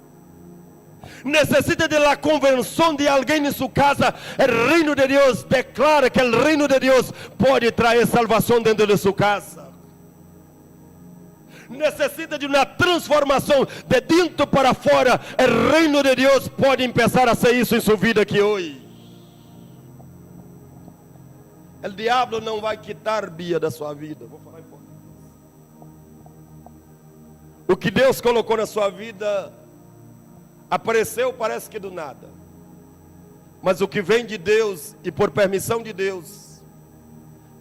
A: Necessita de la convenção de alguém em sua casa, o reino de Deus declara que o reino de Deus pode trazer salvação dentro de sua casa. Necessita de uma transformação de dentro para fora, o reino de Deus pode começar a ser isso em sua vida aqui hoje. O diabo não vai quitar Bia da sua vida. Vou falar em português. O que Deus colocou na sua vida apareceu, parece que do nada. Mas o que vem de Deus e por permissão de Deus,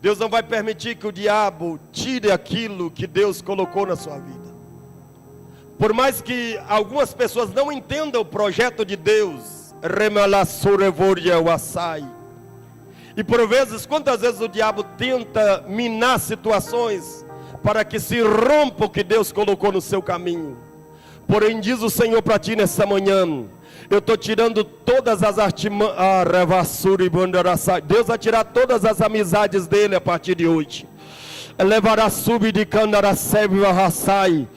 A: Deus não vai permitir que o diabo tire aquilo que Deus colocou na sua vida. Por mais que algumas pessoas não entendam o projeto de Deus, e por vezes, quantas vezes o diabo tenta minar situações para que se rompa o que Deus colocou no seu caminho. Porém diz o Senhor para ti nessa manhã, eu estou tirando todas as artimanhas, Deus vai tirar todas as amizades dele a partir de hoje. Levará sub de candaracebe raçai.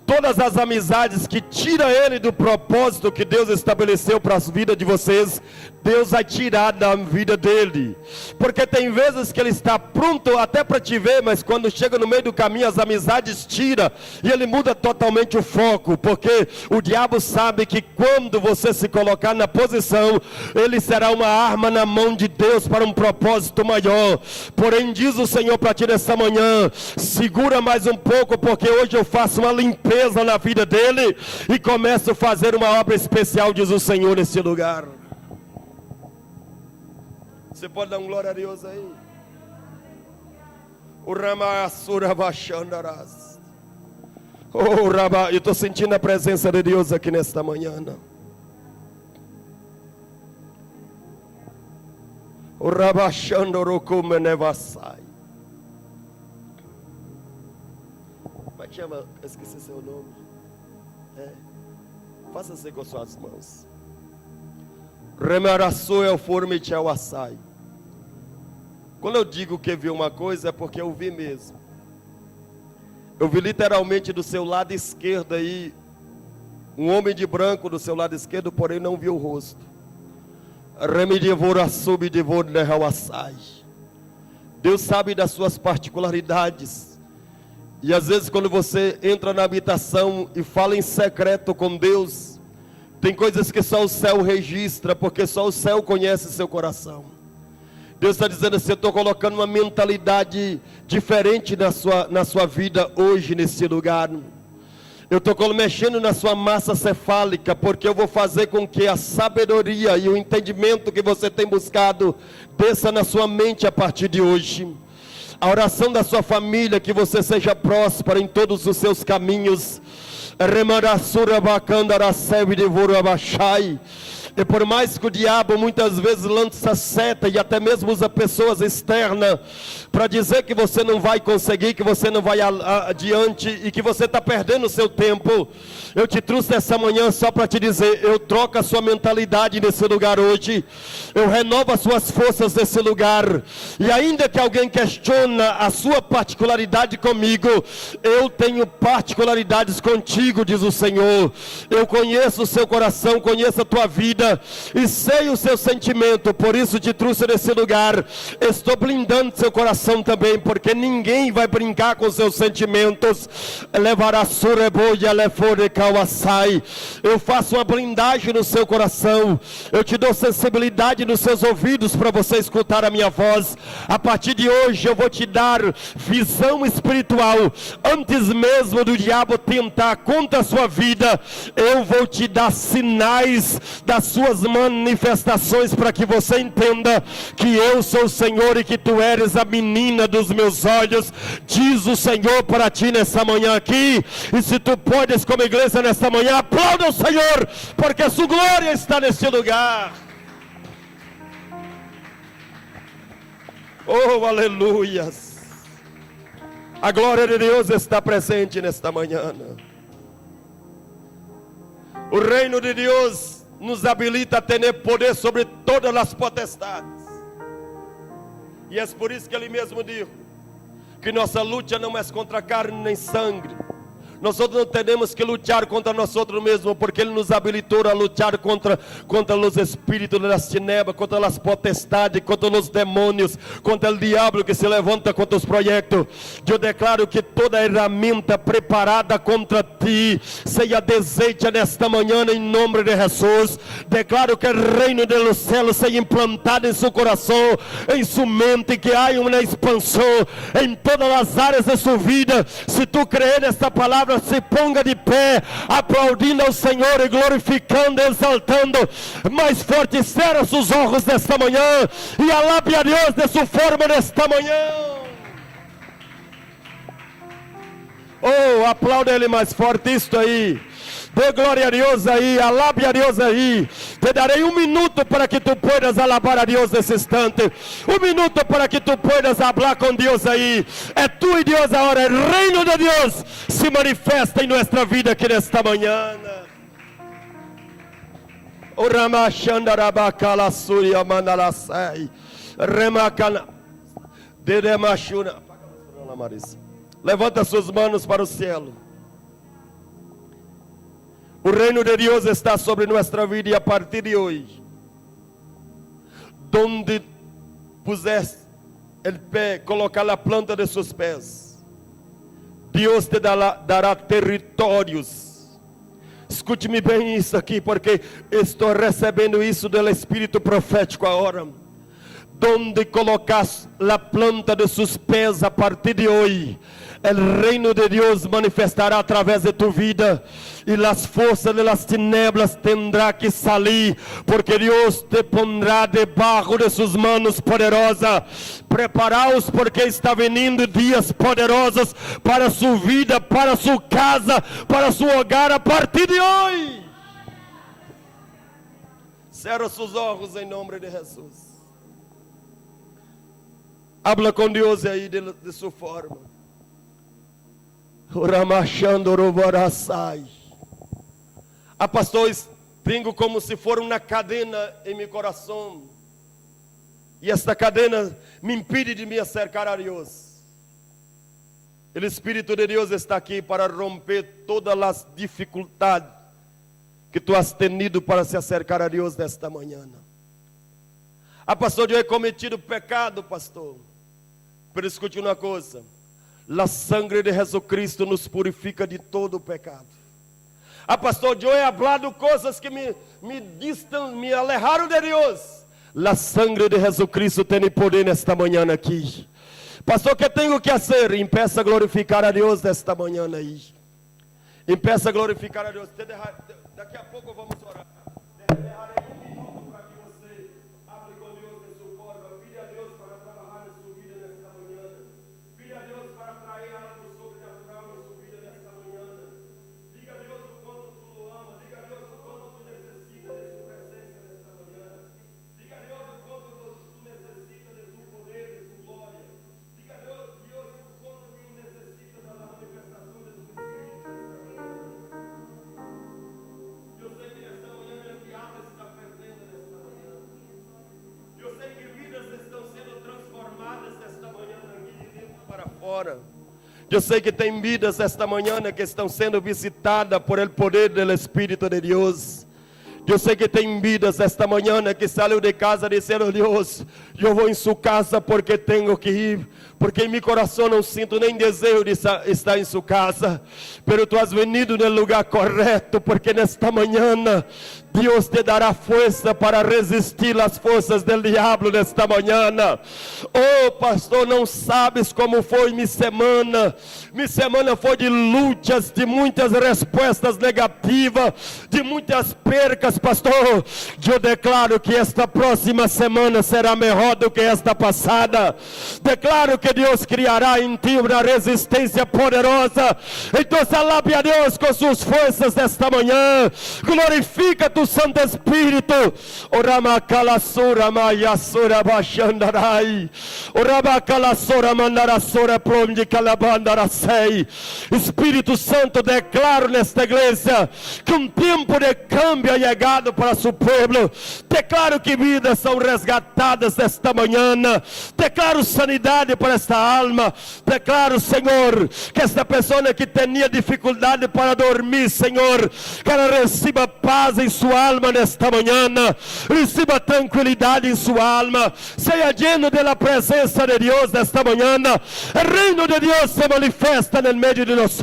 A: Todas as amizades que tira ele do propósito que Deus estabeleceu para as vidas de vocês, Deus vai tirar da vida dele. Porque tem vezes que ele está pronto até para te ver, mas quando chega no meio do caminho as amizades tira e ele muda totalmente o foco, porque o diabo sabe que quando você se colocar na posição, ele será uma arma na mão de Deus para um propósito maior. Porém diz o Senhor para ti nessa manhã, segura mais um pouco, porque hoje eu faço uma limpeza na vida dele e começo a fazer uma obra especial, diz o Senhor, nesse lugar. Você pode dar um glória a Deus aí? O Ramassura Bachandaras. Oh, Rabá, eu estou sentindo a presença de Deus aqui nesta manhã. O Rabá Xandorokume Nevassai. Como é que chama? Eu esqueci seu nome. Faça assim com suas mãos. Remaraçu é o forme tchauaçai. Quando eu digo que vi uma coisa é porque eu vi mesmo. Eu vi literalmente do seu lado esquerdo aí um homem de branco do seu lado esquerdo, porém não vi o rosto. Deus sabe das suas particularidades. E às vezes quando você entra na habitação e fala em secreto com Deus, tem coisas que só o céu registra, porque só o céu conhece seu coração. Deus está dizendo assim: eu estou colocando uma mentalidade diferente na sua vida hoje nesse lugar. Eu estou mexendo na sua massa cefálica, porque eu vou fazer com que a sabedoria e o entendimento que você tem buscado desça na sua mente a partir de hoje. A oração da sua família, que você seja próspero em todos os seus caminhos. E por mais que o diabo muitas vezes lança seta e até mesmo usa pessoas externas para dizer que você não vai conseguir, que você não vai adiante e que você está perdendo o seu tempo, eu te trouxe essa manhã só para te dizer: eu troco a sua mentalidade nesse lugar hoje, eu renovo as suas forças nesse lugar. E ainda que alguém questiona a sua particularidade comigo, eu tenho particularidades contigo, diz o Senhor. Eu conheço o seu coração, conheço a tua vida e sei o seu sentimento, por isso te trouxe nesse lugar. Estou blindando seu coração também, porque ninguém vai brincar com seus sentimentos. Eu faço uma blindagem no seu coração, eu te dou sensibilidade nos seus ouvidos para você escutar a minha voz. A partir de hoje eu vou te dar visão espiritual. Antes mesmo do diabo tentar contra a sua vida, eu vou te dar sinais das suas manifestações, para que você entenda que eu sou o Senhor e que tu eres a menina dos meus olhos, diz o Senhor para ti nessa manhã aqui. E se tu podes, como igreja nessa manhã, aplauda o Senhor, porque a sua glória está neste lugar. Oh, aleluias. A glória de Deus está presente nesta manhã. O reino de Deus nos habilita a ter poder sobre todas as potestades. E é por isso que ele mesmo diz que nossa luta não é contra carne nem sangue. Nós não temos que lutar contra nós mesmos, porque Ele nos habilitou a lutar contra os espíritos das tinieblas, contra as potestades, contra os demônios, contra o diabo que se levanta contra os projetos. Eu declaro que toda ferramenta preparada contra ti seja deseja nesta manhã em nome de Jesus. Declaro que o reino dos céus seja implantado em seu coração, em sua mente, que há uma expansão em todas as áreas de sua vida. Se tu crees nesta palavra, se ponga de pé, aplaudindo ao Senhor e glorificando, exaltando. Mais forte cerra seus olhos nesta manhã e alabe a Deus de sua forma nesta manhã. Oh, aplauda Ele mais forte, isto aí. Dê glória a Deus aí, alabe a Deus aí. Te darei 1 minuto para que tu puedas alabar a Deus nesse instante. 1 minuto para que tu puedas falar com Deus aí. É tu e Deus agora. O reino de Deus se manifesta em nossa vida aqui nesta manhã. O Ramachandarabacala Surya Mandalasai Remakana Dedemachuna. Levanta suas mãos para o céu. O reino de Deus está sobre nossa vida, e a partir de hoje, donde puseste o pé, colocar a planta de seus pés, Deus te dará territórios. Escute-me bem isso aqui, porque estou recebendo isso do Espírito profético agora. donde colocas la planta de sus pés a partir de hoy, el reino de Dios manifestará a través de tu vida y las fuerzas de las tinieblas tendrá que salir, porque Dios te pondrá debajo de sus manos poderosas. Preparaos, porque está veniendo días poderosos para su vida, para su casa, para su hogar a partir de hoy. Cerra sus ojos em nome de Jesus. Habla com Deus aí de sua forma. Pastor, tenho como se for uma cadena em meu coração. E esta cadena me impede de me acercar a Deus. O Espírito de Deus está aqui para romper todas as dificuldades que tu has tenido para se acercar a Deus nesta manhã. Pastor, eu he cometido pecado, pastor. Pero escute uma coisa. A sangre de Jesus Cristo nos purifica de todo o pecado. Pastor, eu he hablado coisas que me alejaram de Deus. A sangre de Jesus Cristo tem poder nesta manhã aqui. Pastor, o que tenho que fazer? Empeça a glorificar a Deus nesta manhã aí. Empeça a glorificar a Deus. Daqui a pouco vamos orar. Derrarei um minuto para que você hable com Deus de sua forma. Pide a Deus para trabalhar na sua vida nesta manhã. Pide a Deus para trazer algo sobrenatural na sua vida nesta manhã. Diga a Deus o quanto tu o ama. Diga a Deus o quanto tu necessita de sua presença nesta manhã. Diga a Deus o quanto tu necessita de seu poder, de sua glória. Diga a Deus o quanto tu necessita da manifestação de sua Espírito nesta manhã. Eu sei que nesta manhã a piada está perdendo nesta manhã. Eu sei que vidas estão sendo transformadas nesta manhã aqui de dentro para fora. Eu sei que tem vidas esta manhã que estão sendo visitadas por el poder do Espírito de Deus. Eu sei que tem vidas esta manhã que saiu de casa dizendo: Deus, eu vou em sua casa porque tenho que ir, porque em meu coração não sinto nem desejo de estar em sua casa, pero tu has venido no lugar correto, porque nesta manhã Deus te dará força para resistir às forças do diabo nesta manhã. Oh pastor, não sabes como foi minha semana. Minha semana foi de lutas, de muitas respostas negativas, de muitas percas, pastor. Eu declaro que esta próxima semana será melhor do que esta passada. Declaro que Deus criará em ti uma resistência poderosa. Então alabe a Deus com suas forças nesta manhã. Glorifica tu Santo Espírito. Orama kalasura mayasura bashandarai. Orama kalasura mandarasura promde kalabandarasei. Espírito Santo, declaro nesta igreja que tempo de câmbio é chegado para seu povo. Declaro que vidas são resgatadas nesta manhã. Declaro sanidade para esta alma. Declaro, Senhor, que esta pessoa que tinha dificuldade para dormir, Senhor, que ela receba paz em sua alma nesta manhã, receba tranquilidade em sua alma, seja lleno da presença de Deus nesta manhã. O reino de Deus se manifesta no meio de nós.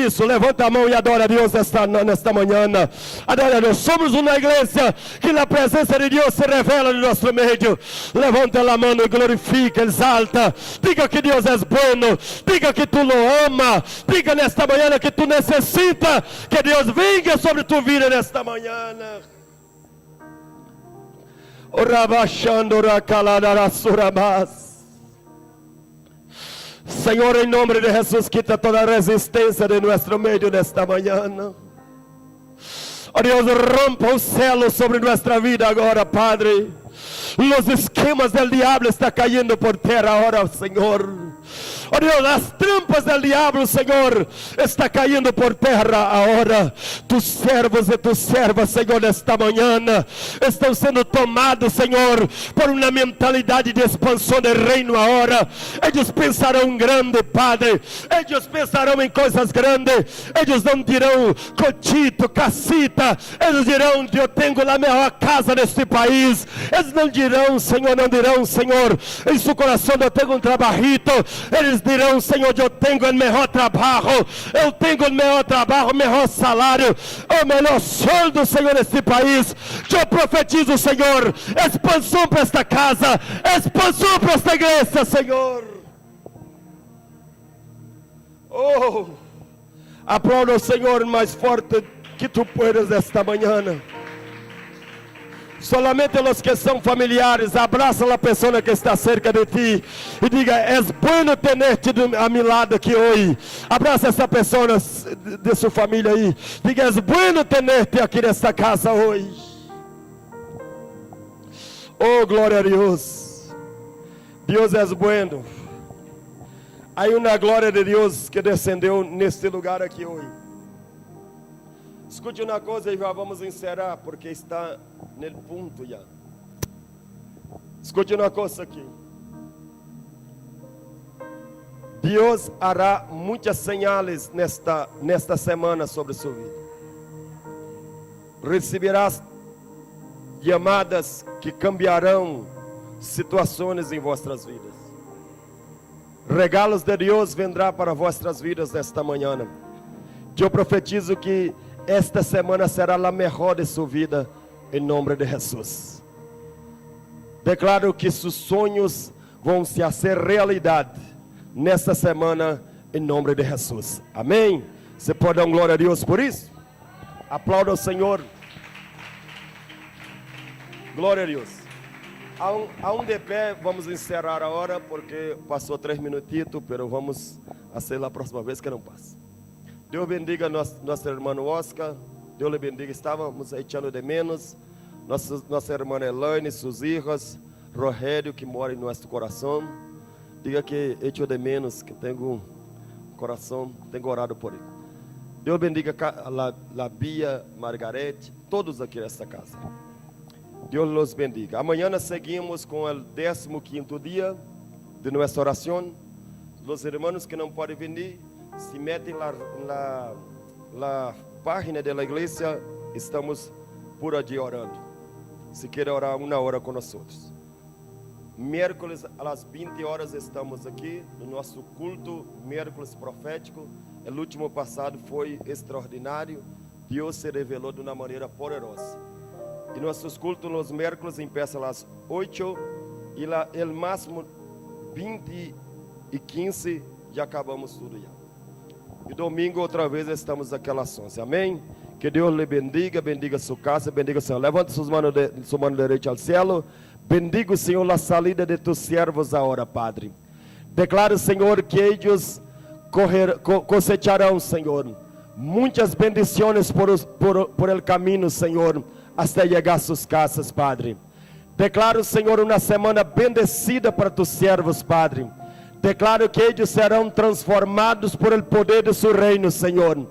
A: Isso, levanta a mão e adora a Deus nesta manhã. Adora a Deus. Somos uma igreja que a presença de Deus se revela no nosso meio. Levanta a mão e glorifica, exalta. Diga que Deus é bom. Diga que tu o ama. Diga nesta manhã que tu necessita que Deus venha sobre tu vida nesta manhã. Senhor, em nome de Jesus, quita toda a resistência de nosso meio nesta manhã. Oh Deus, rompa o céu sobre nossa vida agora, Padre. Os esquemas do diabo estão caindo por terra agora, Senhor. Oh Deus, as trampas do diabo, Senhor, está caindo por terra agora. Tus servos e tus servas, Senhor, nesta manhã estão sendo tomados, Senhor, por uma mentalidade de expansão do reino agora. Eles pensarão grande, Padre. Eles pensarão em coisas grandes. Eles não dirão cochito, casita. Eles dirão: eu tenho a melhor casa neste país. Eles não dirão, Senhor, em seu coração: eu tenho um trabalhito. Eles eles dirão: Senhor, eu tenho o melhor trabalho, o melhor salário, o melhor sueldo, Senhor, neste país. Eu profetizo, Senhor, expansão para esta casa, expansão para esta igreja, Senhor. Oh, aplauda o Senhor mais forte que tu puedas esta manhã. Solamente los que são familiares, abraça a pessoa que está cerca de ti e diga: é bueno tenerte a mi lado aqui hoje. Abraça essa pessoa de sua família aí. Diga: é bueno tenerte aqui nesta casa hoje. Oh, glória a Deus. Deus é bueno. Há uma glória de Deus que descendeu neste lugar aqui hoje. Escute uma coisa e já vamos encerrar, porque está no ponto já. Escute uma coisa aqui. Deus hará muitas señales nesta semana sobre sua vida. Receberás chamadas que cambiarão situações em vossas vidas. Regalos de Deus vendrá para vossas vidas nesta manhã. Eu profetizo que esta semana será a melhor de sua vida, em nome de Jesus. Declaro que seus sonhos vão se fazer realidade nesta semana, em nome de Jesus. Amém? Você pode dar glória a Deus por isso? Aplauda o Senhor. Glória a Deus. Aún de pé, vamos encerrar a hora, porque passou 3 minutitos, mas vamos fazer a próxima vez que não passa. Deus bendiga nosso irmão Oscar. Deus lhe bendiga. Estávamos echando de menos nossa irmã Elaine, seus filhos, Rogério, que mora em nosso coração. Diga que echo de menos, que tenho um coração, tenho orado por ele. Deus bendiga a Bia, Margarete, todos aqui nesta casa. Deus los bendiga. Amanhã seguimos com o 15º dia de nossa oração. Os irmãos que não podem vir, se metem na página da igreja, estamos por allí orando. Se quer orar 1 hora com nós. Miércoles às 20 horas estamos aqui no nosso culto, miércoles profético. O último passado foi extraordinário. Deus se revelou de uma maneira poderosa. E nossos cultos nos miércoles começam às 8 e o máximo 20 e 15 já acabamos tudo já. E domingo outra vez estamos àquelas 11. Amém? Que Deus lhe bendiga, bendiga sua casa, bendiga o Senhor. Levante sua mão direita ao céu. Bendiga o Senhor a saída de tus servos agora, Padre. Declaro, Senhor, que eles cosecharão, Senhor, muitas bendições por el caminho, Senhor, até chegar a suas casas, Padre. Declaro, Senhor, uma semana bendecida para tus servos, Padre. Declaro que eles serão transformados por el poder de su reino, Senhor.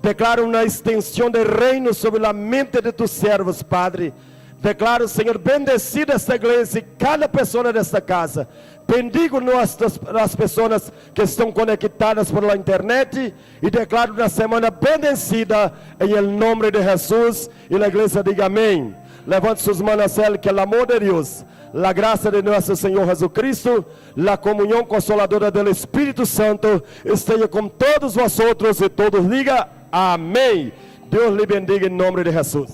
A: Declaro uma extensão de reino sobre a mente de tus servos, Padre. Declaro, Senhor, bendecida esta igreja e cada pessoa desta casa. Bendigo as pessoas que estão conectadas por la internet e declaro uma semana bendecida em nome de Jesus. E a igreja diga amém. Levante suas mãos ao céu, que o amor de Deus, a graça de nosso Senhor Jesucristo, a comunhão consoladora do Espírito Santo esteja com todos vosotros e todos diga amém. Deus lhe bendiga em nome de Jesus.